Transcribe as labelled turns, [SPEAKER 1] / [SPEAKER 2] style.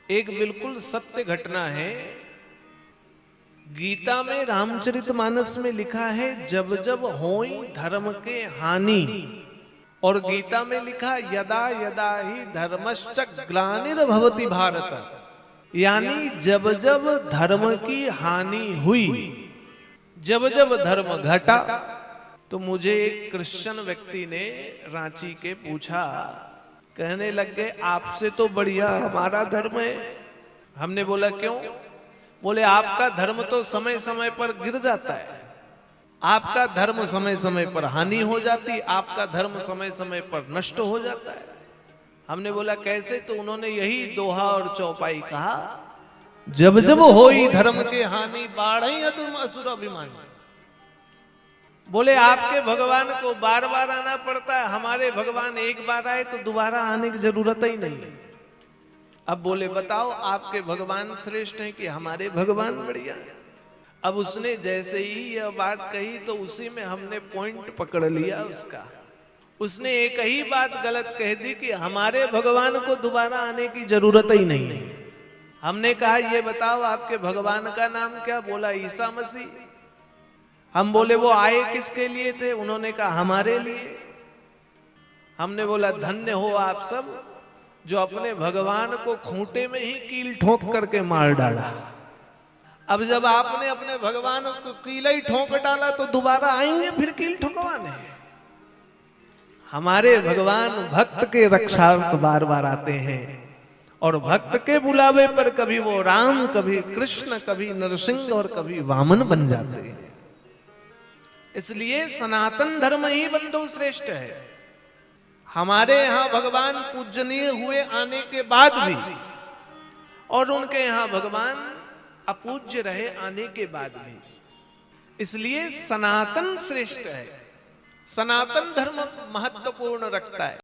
[SPEAKER 1] एक बिल्कुल सत्य घटना है। गीता में रामचरितमानस में लिखा है जब जब होई धर्म के हानि, और गीता में लिखा यदा यदा ही धर्मश्च ग्लानिर्भवति भारत, यानी जब जब धर्म की हानि हुई, जब जब धर्म घटा। तो मुझे एक क्रिश्चियन व्यक्ति ने रांची के पूछा, कहने लग गए आपसे तो बढ़िया हमारा धर्म है। हमने बोला क्यों? बोले आपका धर्म तो समय समय पर गिर जाता है, आपका धर्म समय समय पर हानि हो जाती, आपका धर्म समय समय पर नष्ट हो जाता है। हमने बोला कैसे? तो उन्होंने यही दोहा और चौपाई कहा, जब जब होई धर्म के हानि बाढ़ई अदुम असुर अभिमानी। बोले आपके भगवान को बार बार आना पड़ता है, हमारे भगवान एक बार आए तो दोबारा आने की जरूरत ही नहीं है। अब बोले बताओ आपके भगवान श्रेष्ठ हैं कि हमारे भगवान बढ़िया? अब उसने जैसे ही यह बात कही तो उसी में हमने पॉइंट पकड़ लिया उसका। उसने एक ही बात गलत कह दी कि हमारे भगवान को दोबारा आने की जरूरत ही नहीं है। हमने कहा ये बताओ आपके भगवान का नाम क्या? बोला ईसा मसीह। हम बोले वो आए किसके लिए थे? उन्होंने कहा हमारे लिए। हमने बोला धन्य हो आप सब जो अपने भगवान को खूंटे में ही कील ठोक करके मार डाला। अब जब आपने अपने भगवान को कील ही ठोक डाला तो दोबारा आएंगे फिर कील ठोकवाने? हमारे भगवान भक्त के रक्षार्थ बार बार आते हैं, और भक्त के बुलावे पर कभी वो राम, कभी कृष्ण, कभी नरसिंह और कभी वामन बन जाते हैं। इसलिए सनातन धर्म ही बंधु श्रेष्ठ है। हमारे यहां भगवान पूजनीय हुए आने के बाद भी, और उनके यहां भगवान अपूज्य रहे आने के बाद भी। इसलिए सनातन श्रेष्ठ है, सनातन धर्म महत्वपूर्ण रखता है।